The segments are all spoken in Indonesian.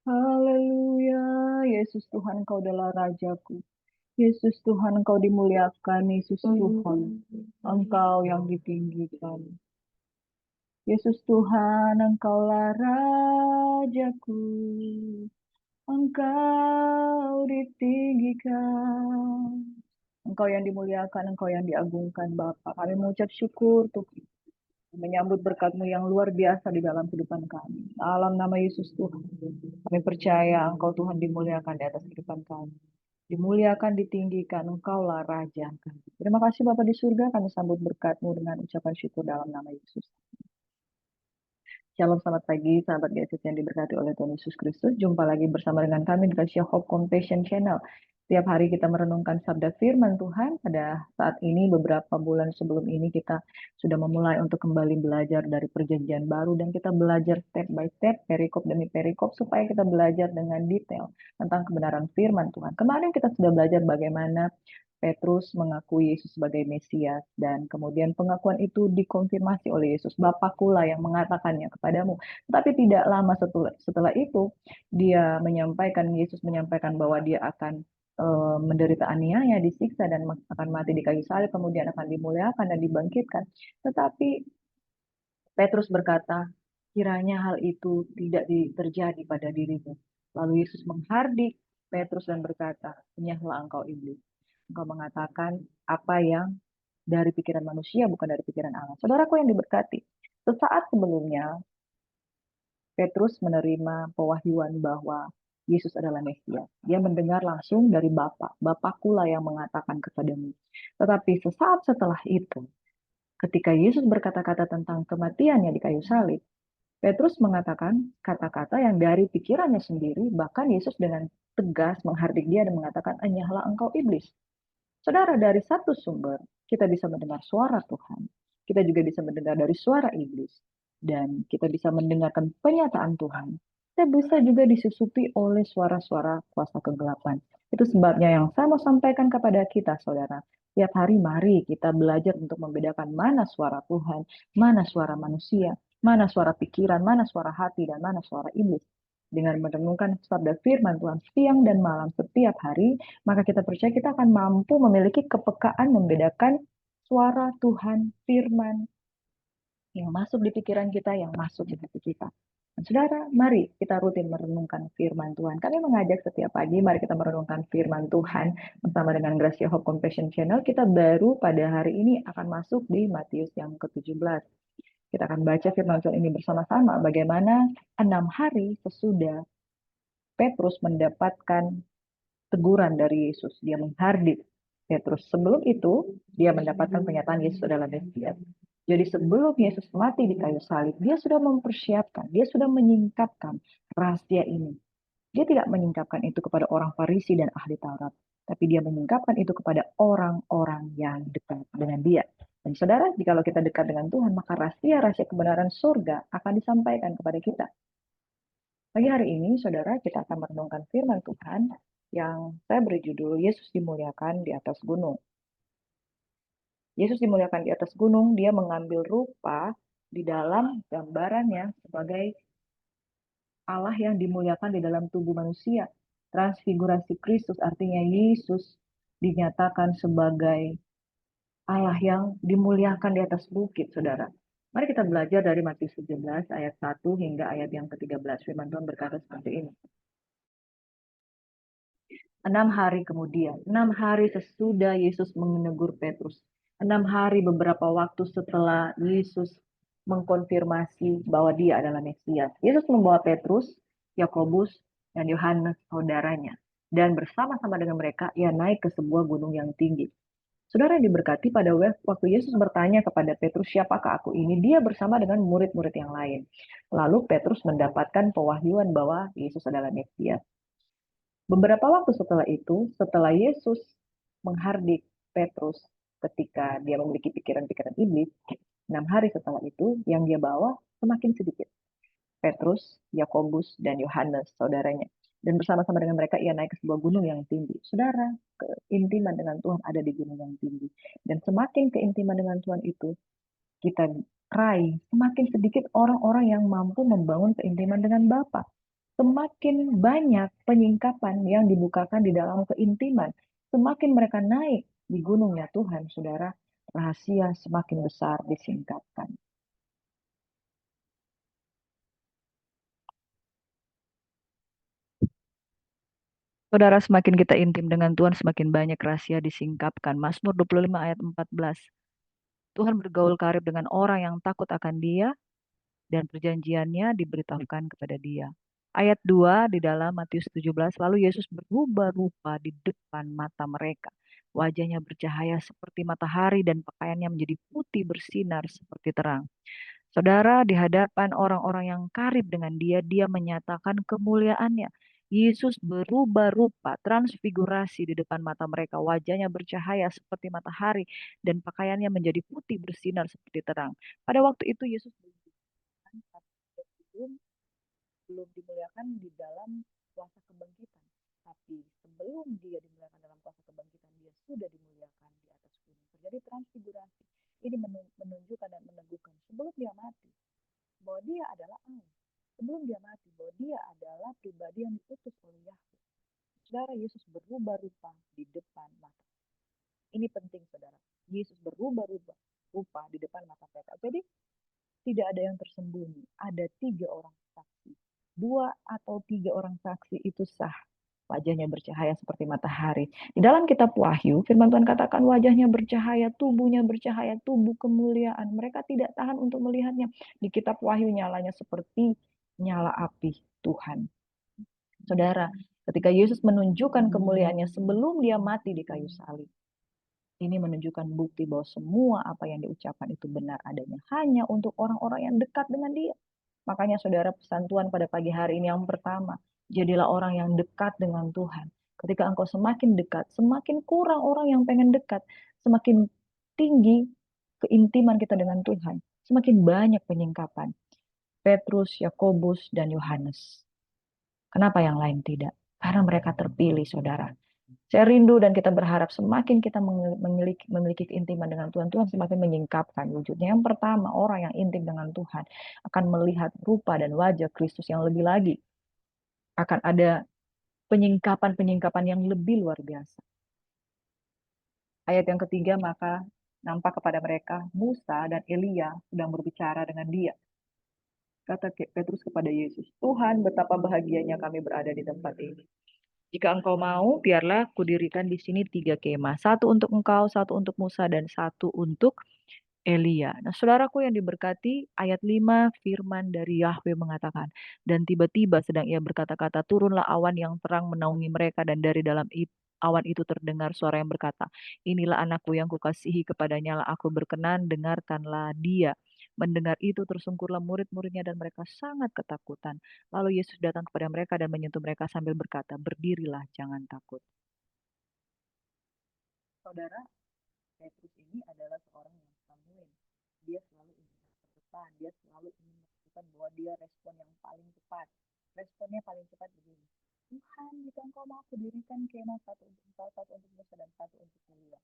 Haleluya, Yesus Tuhan Engkau adalah Rajaku. Yesus Tuhan Engkau dimuliakan, Yesus Tuhan Engkau yang ditinggikan. Yesus Tuhan Engkaulah Rajaku, Engkau ditinggikan. Engkau yang dimuliakan, Engkau yang diagungkan Bapa. Kami mengucap syukur Tuhan, menyambut berkat-Mu yang luar biasa di dalam kehidupan kami. Dalam nama Yesus Tuhan, kami percaya Engkau Tuhan dimuliakan di atas kehidupan kami. Dimuliakan, ditinggikan, Engkaulah Raja kami. Terima kasih Bapa di surga, kami sambut berkat-Mu dengan ucapan syukur dalam nama Yesus. Shalom, selamat pagi, sahabat GSIS yang diberkati oleh Tuhan Yesus Kristus. Jumpa lagi bersama dengan kami di Kasih Hope Compassion Channel. Setiap hari kita merenungkan sabda firman Tuhan. Pada saat ini, beberapa bulan sebelum ini, kita sudah memulai untuk kembali belajar dari perjanjian baru. Dan kita belajar step by step, perikop demi perikop, supaya kita belajar dengan detail tentang kebenaran firman Tuhan. Kemarin kita sudah belajar bagaimana Petrus mengakui Yesus sebagai Mesias, dan kemudian pengakuan itu dikonfirmasi oleh Yesus. Bapakkulah yang mengatakannya kepadamu. Tapi tidak lama setelah itu, Yesus menyampaikan bahwa dia akan menderita aniaya, disiksa, dan akan mati di kayu salib, kemudian akan dimuliakan dan dibangkitkan. Tetapi Petrus berkata, kiranya hal itu tidak terjadi pada dirimu. Lalu Yesus menghardik Petrus dan berkata, enyahlah engkau iblis. Engkau mengatakan apa yang dari pikiran manusia, bukan dari pikiran Allah. Saudaraku yang diberkati, sesaat sebelumnya Petrus menerima pewahyuan bahwa Yesus adalah Mesias. Dia mendengar langsung dari Bapa. Bapakkulah yang mengatakan kepadamu. Tetapi sesaat setelah itu, ketika Yesus berkata-kata tentang kematiannya di kayu salib, Petrus mengatakan kata-kata yang dari pikirannya sendiri, bahkan Yesus dengan tegas menghardik dia dan mengatakan, enyahlah engkau iblis. Saudara, dari satu sumber, kita bisa mendengar suara Tuhan. Kita juga bisa mendengar dari suara iblis. Dan kita bisa mendengarkan penyataan Tuhan. Kita bisa juga disusupi oleh suara-suara kuasa kegelapan. Itu sebabnya yang saya mau sampaikan kepada kita, saudara. Tiap hari mari kita belajar untuk membedakan mana suara Tuhan, mana suara manusia, mana suara pikiran, mana suara hati, dan mana suara iblis. Dengan merenungkan sabda firman Tuhan siang dan malam setiap hari, maka kita percaya kita akan mampu memiliki kepekaan membedakan suara Tuhan, firman yang masuk di pikiran kita, yang masuk di hati kita. Dan saudara, mari kita rutin merenungkan firman Tuhan. Kami mengajak setiap pagi, mari kita merenungkan firman Tuhan bersama dengan Gracia Hope Compassion Channel. Kita baru pada hari ini akan masuk di Matius yang ke-17. Kita akan baca firman Tuhan ini bersama-sama, bagaimana 6 hari sesudah Petrus mendapatkan teguran dari Yesus. Dia menghardik Petrus. Sebelum itu, dia mendapatkan pernyataan Yesus adalah Mesias. Jadi sebelum Yesus mati di kayu salib, dia sudah mempersiapkan, dia sudah menyingkapkan rahasia ini. Dia tidak menyingkapkan itu kepada orang Farisi dan ahli Taurat, tapi dia menyingkapkan itu kepada orang-orang yang dekat dengan dia. Dan saudara, jika kita dekat dengan Tuhan, maka rahasia-rahasia kebenaran surga akan disampaikan kepada kita. Pagi hari ini, saudara, kita akan merenungkan firman Tuhan yang saya beri judul Yesus dimuliakan di atas gunung. Yesus dimuliakan di atas gunung, dia mengambil rupa di dalam gambarannya sebagai Allah yang dimuliakan di dalam tubuh manusia. Transfigurasi Kristus artinya Yesus dinyatakan sebagai Allah yang dimuliakan di atas bukit, saudara. Mari kita belajar dari Matius 17 ayat 1 hingga ayat yang ke-13. Firman Tuhan berkata seperti ini. 6 hari kemudian, 6 hari sesudah Yesus menegur Petrus, 6 hari beberapa waktu setelah Yesus mengkonfirmasi bahwa dia adalah Mesias, Yesus membawa Petrus, Yakobus, dan Yohanes saudaranya, dan bersama-sama dengan mereka ia naik ke sebuah gunung yang tinggi. Saudara yang diberkati, pada waktu Yesus bertanya kepada Petrus, siapakah aku ini? Dia bersama dengan murid-murid yang lain. Lalu Petrus mendapatkan pewahyuan bahwa Yesus adalah Mesias. Beberapa waktu setelah itu, setelah Yesus menghardik Petrus ketika dia memiliki pikiran-pikiran iblis, 6 hari setelah itu, yang dia bawa semakin sedikit. Petrus, Yakobus, dan Yohanes, saudaranya. Dan bersama-sama dengan mereka, ia naik ke sebuah gunung yang tinggi. Saudara, keintiman dengan Tuhan ada di gunung yang tinggi. Dan semakin keintiman dengan Tuhan itu kita raih, semakin sedikit orang-orang yang mampu membangun keintiman dengan Bapa. semakin banyak penyingkapan yang dibukakan di dalam keintiman. Semakin mereka naik di gunungnya Tuhan, saudara, rahasia semakin besar disingkapkan. Saudara, semakin kita intim dengan Tuhan, semakin banyak rahasia disingkapkan. Mazmur 25 ayat 14. Tuhan bergaul karib dengan orang yang takut akan Dia, dan perjanjiannya diberitahukan kepada dia. Ayat 2 di dalam Matius 17, lalu Yesus berubah rupa di depan mata mereka. Wajahnya bercahaya seperti matahari dan pakaiannya menjadi putih bersinar seperti terang. Saudara, di hadapan orang-orang yang karib dengan dia, dia menyatakan kemuliaannya. Yesus berubah rupa, transfigurasi di depan mata mereka. Wajahnya bercahaya seperti matahari dan pakaiannya menjadi putih bersinar seperti terang. Pada waktu itu Yesus belum belum dimuliakan di dalam kuasa kebangkitan. Tapi sebelum dia dimuliakan dalam kuasa kebangkitan, dia sudah dimuliakan di atas gunung. Terjadi transfigurasi. Ini menunjukkan dan meneguhkan sebelum dia mati bahwa dia adalah Allah. Sebelum dia mati bahwa dia adalah pribadi yang diutus oleh Yahweh. Saudara, Yesus berubah rupa di depan mata. Ini penting, saudara. Yesus berubah rupa di depan mata mereka. Jadi tidak ada yang tersembunyi. Ada 3 orang saksi. 2 atau 3 orang saksi itu sah. Wajahnya bercahaya seperti matahari. Di dalam kitab Wahyu, firman Tuhan katakan wajahnya bercahaya, tubuhnya bercahaya, tubuh kemuliaan. Mereka tidak tahan untuk melihatnya. Di kitab Wahyu nyalanya seperti nyala api Tuhan. Saudara, ketika Yesus menunjukkan kemuliaannya sebelum dia mati di kayu salib, ini menunjukkan bukti bahwa semua apa yang diucapkan itu benar adanya hanya untuk orang-orang yang dekat dengan dia. Makanya saudara, pesan Tuhan pada pagi hari ini yang pertama, jadilah orang yang dekat dengan Tuhan. Ketika engkau semakin dekat, semakin kurang orang yang pengen dekat, semakin tinggi keintiman kita dengan Tuhan, semakin banyak penyingkapan. Petrus, Yakobus, dan Yohanes. Kenapa yang lain tidak? Karena mereka terpilih, saudara. Saya rindu dan kita berharap semakin kita memiliki keintiman dengan Tuhan, Tuhan semakin menyingkapkan wujudnya. Yang pertama, orang yang intim dengan Tuhan akan melihat rupa dan wajah Kristus yang lebih lagi. Akan ada penyingkapan-penyingkapan yang lebih luar biasa. Ayat yang ketiga, maka nampak kepada mereka Musa dan Elia sedang berbicara dengan dia. Kata Petrus kepada Yesus, Tuhan, betapa bahagianya kami berada di tempat ini. Jika engkau mau, biarlah kudirikan di sini 3 kemah. 1 untuk engkau, 1 untuk Musa, dan 1 untuk Elia. Nah, saudaraku yang diberkati, ayat 5 firman dari Yahweh mengatakan, dan tiba-tiba sedang ia berkata-kata, turunlah awan yang terang menaungi mereka, dan dari dalam awan itu terdengar suara yang berkata, inilah anakku yang kukasihi, kepadanya lah aku berkenan, dengarkanlah dia. Mendengar itu tersungkurlah murid-muridnya dan mereka sangat ketakutan. Lalu Yesus datang kepada mereka dan menyentuh mereka sambil berkata, berdirilah, jangan takut. Saudara, Petrus ini adalah seorang yang sanguin. Dia selalu ingin ke depan, dia selalu ingin menunjukkan bahwa dia respon yang paling cepat. Responnya paling cepat begini. Tuhan, jika engkau mau kudirikan kemah 1 untuk engkau, 1 untuk Musa, dan 1 untuk Elia.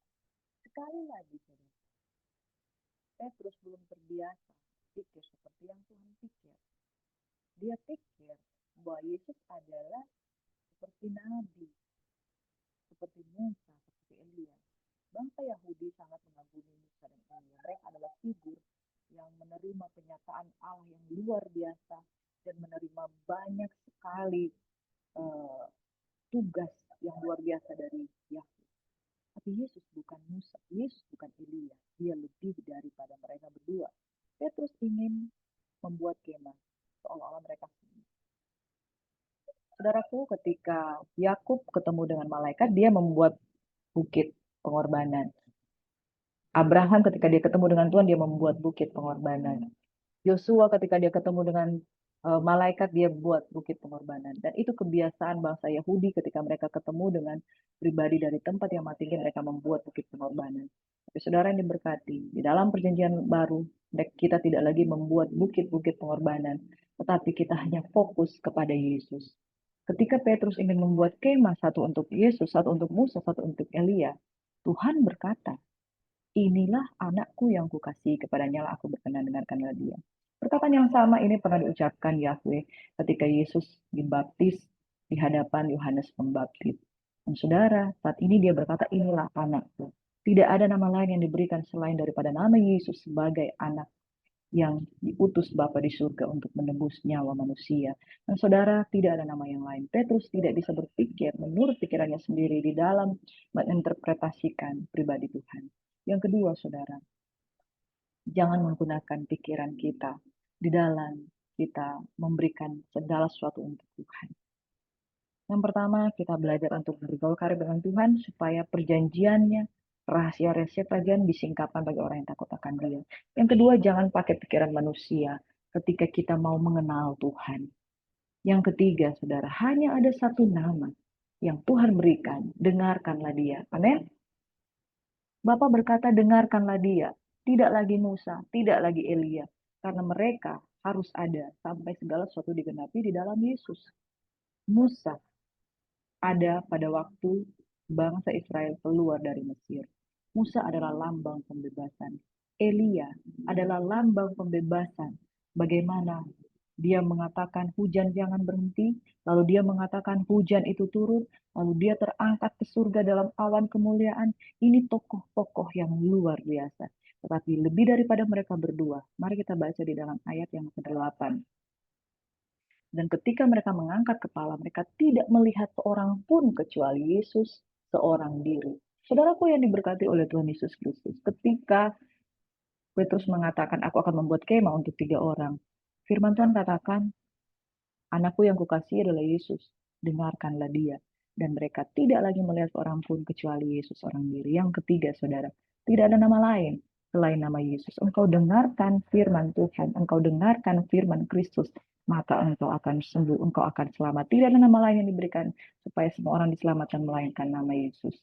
Sekali lagi, saudara, Petrus belum terbiasa pikir seperti yang Tuhan pikir. Dia pikir bahwa Yesus adalah seperti Nabi, seperti Musa, seperti Elia. Bangsa Yahudi sangat mengagumi Musa dan Elia. Mereka adalah figur yang menerima penyataan Allah yang luar biasa dan menerima banyak sekali tugas yang luar biasa dari Yahweh. Tapi Yesus bukan Musa, Yesus bukan Elia. Dia lebih daripada mereka berdua. Petrus ingin membuat kemah seolah-olah mereka sendiri. Saudaraku, ketika Yakub ketemu dengan malaikat, dia membuat bukit pengorbanan. Abraham ketika dia ketemu dengan Tuhan, dia membuat bukit pengorbanan. Yosua ketika dia ketemu dengan malaikat, dia buat bukit pengorbanan. Dan itu kebiasaan bangsa Yahudi ketika mereka ketemu dengan pribadi dari tempat yang mati, mereka membuat bukit pengorbanan. Tapi saudara yang diberkati, di dalam perjanjian baru, kita tidak lagi membuat bukit-bukit pengorbanan, tetapi kita hanya fokus kepada Yesus. Ketika Petrus ingin membuat kemah, 1 untuk Yesus, 1 untuk Musa, 1 untuk Elia, Tuhan berkata, inilah anakku yang kukasihi, kepadanya lah aku berkenan, dengarkanlah dia. Perkataan yang sama ini pernah diucapkan Yahweh ketika Yesus dibaptis di hadapan Yohanes Pembaptis. Dan saudara, saat ini dia berkata, inilah anakku. Tidak ada nama lain yang diberikan selain daripada nama Yesus sebagai anak yang diutus Bapa di surga untuk menebus nyawa manusia. Dan saudara, tidak ada nama yang lain. Petrus tidak bisa berpikir menurut pikirannya sendiri di dalam menginterpretasikan pribadi Tuhan. Yang kedua, saudara, jangan menggunakan pikiran kita di dalam kita memberikan segala sesuatu untuk Tuhan. Yang pertama, kita belajar untuk bergaul karib dengan Tuhan supaya perjanjiannya, rahasia-rahasia kerajaan disingkapkan bagi orang yang takut akan Dia. Yang kedua, jangan pakai pikiran manusia ketika kita mau mengenal Tuhan. Yang ketiga, saudara, hanya ada satu nama yang Tuhan berikan, dengarkanlah Dia. Amin. Bapak berkata, dengarkanlah Dia. Tidak lagi Musa, tidak lagi Elia. Karena mereka harus ada sampai segala sesuatu digenapi di dalam Yesus. Musa ada pada waktu bangsa Israel keluar dari Mesir. Musa adalah lambang pembebasan. Elia adalah lambang pembebasan. Bagaimana dia mengatakan hujan jangan berhenti, lalu dia mengatakan hujan itu turun, lalu dia terangkat ke surga dalam awan kemuliaan. Ini tokoh-tokoh yang luar biasa. Tetapi lebih daripada mereka berdua, mari kita baca di dalam ayat yang ke-8. Dan ketika mereka mengangkat kepala, mereka tidak melihat seorang pun kecuali Yesus seorang diri. Saudaraku yang diberkati oleh Tuhan Yesus Kristus, ketika Petrus mengatakan, aku akan membuat kemah untuk 3 orang. Firman Tuhan katakan, anakku yang kukasihi adalah Yesus, dengarkanlah dia. Dan mereka tidak lagi melihat seorang pun kecuali Yesus seorang diri. Yang ketiga, saudara, tidak ada nama lain selain nama Yesus. Engkau dengarkan firman Tuhan, engkau dengarkan firman Kristus, maka engkau akan sembuh, engkau akan selamat. Tidak ada nama lain yang diberikan supaya semua orang diselamatkan melainkan nama Yesus.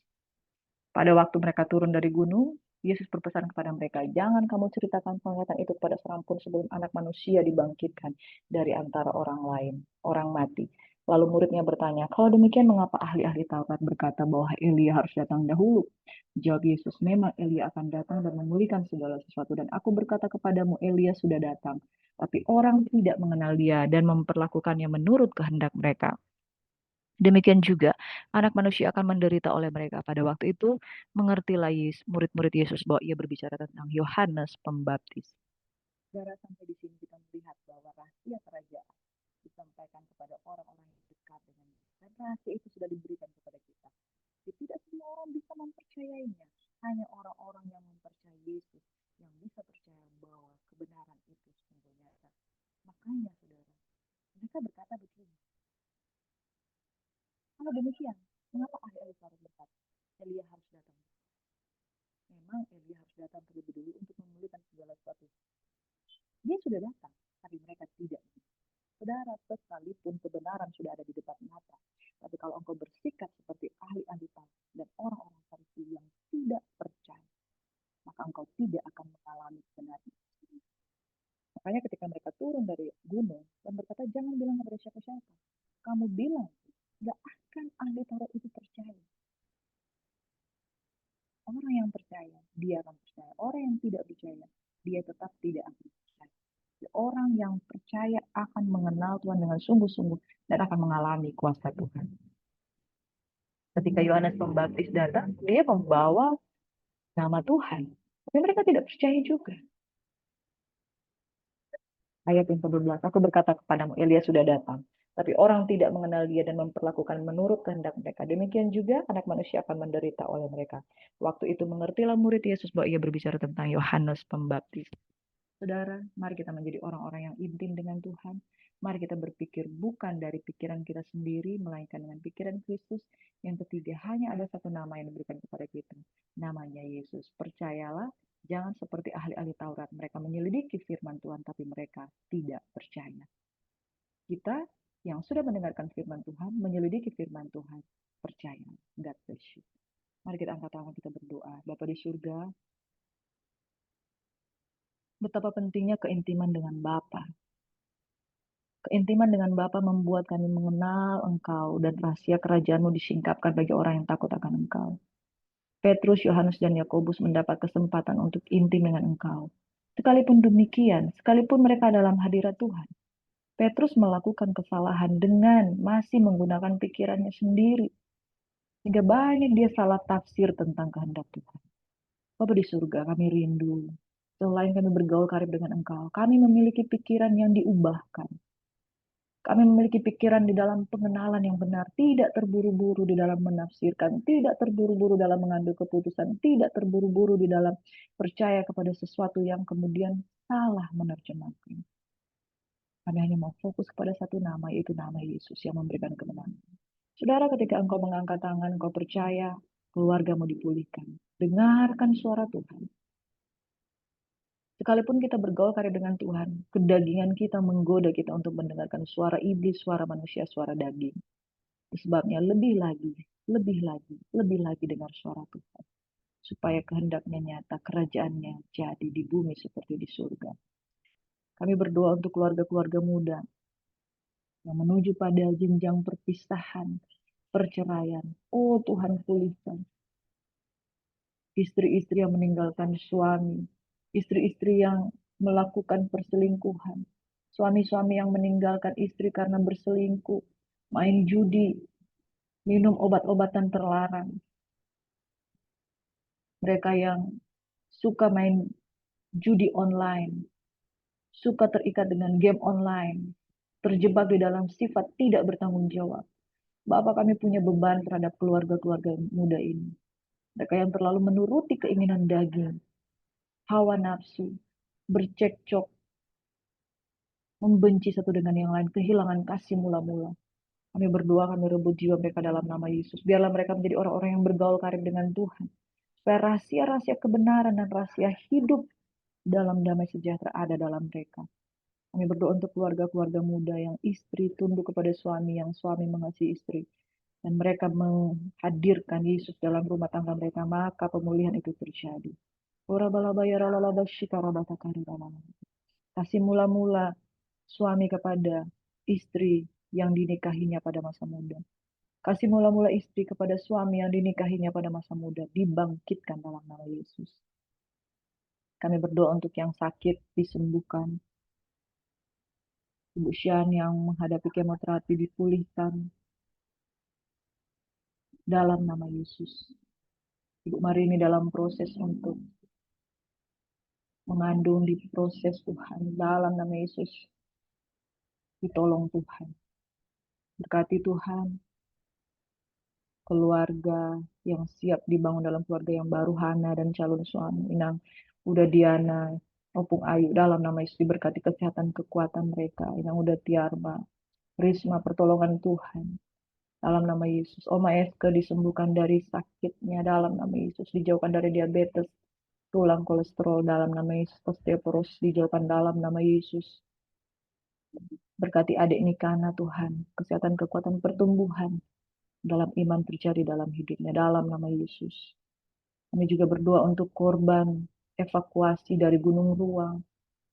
Pada waktu mereka turun dari gunung, Yesus berpesan kepada mereka, jangan kamu ceritakan penglihatan itu kepada seorang pun sebelum anak manusia dibangkitkan dari antara orang lain, orang mati. Lalu muridnya bertanya, kalau demikian mengapa ahli-ahli Taurat berkata bahwa Elia harus datang dahulu? Jawab Yesus, memang Elia akan datang dan memulihkan segala sesuatu. Dan aku berkata kepadamu, Elia sudah datang. Tapi orang tidak mengenal dia dan memperlakukannya menurut kehendak mereka. Demikian juga anak manusia akan menderita oleh mereka. Pada waktu itu mengertilah murid-murid Yesus bahwa ia berbicara tentang Yohanes Pembaptis. Saudara, sampai di sini kita melihat bahwa rahasia kerajaan disampaikan kepada orang-orang yang dekat dengan kita. Dan rahasia itu sudah diberikan kepada kita. Jadi, tidak semua orang bisa mempercayainya. Hanya orang-orang yang mempercayai Yesus yang bisa percaya bahwa kebenaran itu sungguh nyata. Makanya, saudara, mereka berkata begini. Kalau demikian, mengapa ahli-ahli Taurat berkata, Elia harus datang? Memang Elia harus datang terlebih dulu untuk memulihkan segala sesuatu. Dia sudah datang, tapi mereka tidak. Saudara, sekalipun kebenaran sudah ada di depan mata, tapi kalau engkau bersikap seperti ahli-ahli Taurat dan orang-orang Farisi yang tidak percaya, maka engkau tidak akan mengalami kebenaran. Makanya ketika mereka turun dari gunung dan berkata, jangan bilang kepada siapa-siapa. Kamu bilang, gak akan ahli Taurat itu percaya. Orang yang percaya, dia akan percaya. Orang yang tidak percaya, dia tetap tidak akan percaya. Orang yang percaya akan mengenal Tuhan dengan sungguh-sungguh dan akan mengalami kuasa Tuhan. Ketika Yohanes Pembaptis datang, dia membawa nama Tuhan. Tapi mereka tidak percaya juga. Ayat yang ke-12, aku berkata kepadamu, Elia sudah datang. Tapi orang tidak mengenal dia dan memperlakukan menurut kehendak mereka. Demikian juga anak manusia akan menderita oleh mereka. Waktu itu mengertilah murid Yesus bahwa ia berbicara tentang Yohanes Pembaptis. Saudara, mari kita menjadi orang-orang yang intim dengan Tuhan. Mari kita berpikir bukan dari pikiran kita sendiri, melainkan dengan pikiran Kristus. Yang ketiga, hanya ada satu nama yang diberikan kepada kita. Namanya Yesus. Percayalah, jangan seperti ahli-ahli Taurat. Mereka menyelidiki firman Tuhan, tapi mereka tidak percaya. Kita yang sudah mendengarkan firman Tuhan, menyelidiki firman Tuhan, percaya. God bless you. Mari kita angkat tangan, kita berdoa. Bapa di surga, betapa pentingnya keintiman dengan Bapa. Keintiman dengan Bapa membuat kami mengenal Engkau dan rahasia kerajaan-Mu disingkapkan bagi orang yang takut akan Engkau. Petrus, Yohanes, dan Yakobus mendapat kesempatan untuk intim dengan Engkau. Sekalipun demikian, sekalipun mereka dalam hadirat Tuhan, Petrus melakukan kesalahan dengan masih menggunakan pikirannya sendiri. Sehingga banyak dia salah tafsir tentang kehendak Tuhan. Bapa di surga, kami rindu. Selain kami bergaul karib dengan Engkau, kami memiliki pikiran yang diubahkan. Kami memiliki pikiran di dalam pengenalan yang benar, tidak terburu-buru di dalam menafsirkan, tidak terburu-buru dalam mengambil keputusan, tidak terburu-buru di dalam percaya kepada sesuatu yang kemudian salah menerjemahkan. Kami hanya mau fokus kepada satu nama, yaitu nama Yesus yang memberikan kemenangan. Saudara, ketika engkau mengangkat tangan, engkau percaya, keluargamu dipulihkan. Dengarkan suara Tuhan. Sekalipun kita bergaul karya dengan Tuhan, kedagingan kita menggoda kita untuk mendengarkan suara iblis, suara manusia, suara daging. Sebabnya lebih lagi dengar suara Tuhan. Supaya kehendaknya nyata, kerajaannya jadi di bumi seperti di surga. Kami berdoa untuk keluarga-keluarga muda yang menuju pada jenjang perpisahan, perceraian. Oh Tuhan, pulihkan. Istri-istri yang meninggalkan suami, istri-istri yang melakukan perselingkuhan, suami-suami yang meninggalkan istri karena berselingkuh, main judi, minum obat-obatan terlarang. Mereka yang suka main judi online, suka terikat dengan game online, terjebak di dalam sifat tidak bertanggung jawab. Bapak, kami punya beban terhadap keluarga-keluarga muda ini. Mereka yang terlalu menuruti keinginan daging, hawa nafsu, bercekcok, membenci satu dengan yang lain, kehilangan kasih mula-mula. Kami berdoa, kami rebut jiwa mereka dalam nama Yesus. Biarlah mereka menjadi orang-orang yang bergaul karib dengan Tuhan. Supaya rahasia-rahasia kebenaran dan rahasia hidup dalam damai sejahtera ada dalam mereka. Kami berdoa untuk keluarga-keluarga muda yang istri tunduk kepada suami, yang suami mengasihi istri. Dan mereka menghadirkan Yesus dalam rumah tangga mereka, maka pemulihan itu terjadi. Kasih mula-mula suami kepada istri yang dinikahinya pada masa muda. Kasih mula-mula istri kepada suami yang dinikahinya pada masa muda. Dibangkitkan dalam nama Yesus. Kami berdoa untuk yang sakit disembuhkan. Ibu Syan yang menghadapi kemoterapi dipulihkan dalam nama Yesus. Ibu Marini dalam proses untuk mengandung di proses Tuhan. Dalam nama Yesus. Ditolong Tuhan. Berkati Tuhan. Keluarga yang siap dibangun dalam keluarga yang baru, Hana dan calon suami Inang, Uda Diana, Opung Ayu, dalam nama Yesus diberkati kesehatan kekuatan mereka. Inang Uda Tiarma, Risma, pertolongan Tuhan dalam nama Yesus. Oma Eske disembuhkan dari sakitnya dalam nama Yesus, dijauhkan dari diabetes, tulang, kolesterol dalam nama Yesus, osteoporosis dijauhkan dalam nama Yesus. Berkati adik Nikana Tuhan, kesehatan kekuatan pertumbuhan dalam iman terjadi dalam hidupnya dalam nama Yesus. Kami juga berdoa untuk korban evakuasi dari Gunung Ruang,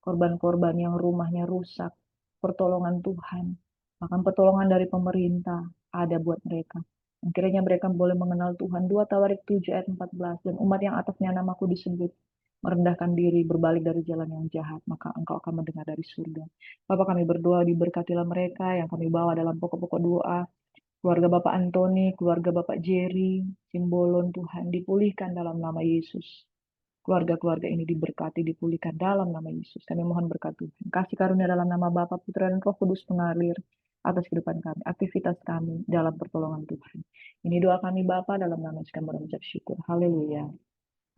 korban-korban yang rumahnya rusak, pertolongan Tuhan, bahkan pertolongan dari pemerintah ada buat mereka. Kiranya mereka boleh mengenal Tuhan. 2 Tawarik 7 ayat 14. Dan umat yang atasnya namaku disebut merendahkan diri, berbalik dari jalan yang jahat, maka engkau akan mendengar dari surga. Bapak, kami berdoa, diberkatilah mereka yang kami bawa dalam pokok-pokok doa. Keluarga Bapak Antoni, keluarga Bapak Jerry, Simbolon Tuhan, dipulihkan dalam nama Yesus. Keluarga-keluarga ini diberkati, dipulihkan dalam nama Yesus. Kami mohon berkat Tuhan. Kasih karunia dalam nama Bapa, Putra, dan Roh Kudus mengalir atas kehidupan kami, aktivitas kami dalam pertolongan Tuhan. Ini doa kami Bapa dalam nama Yesus kami mengucap syukur. Haleluya.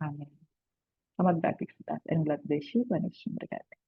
Amin. Selamat beraktivitas and God bless you. Tuhan Yesus memberkati.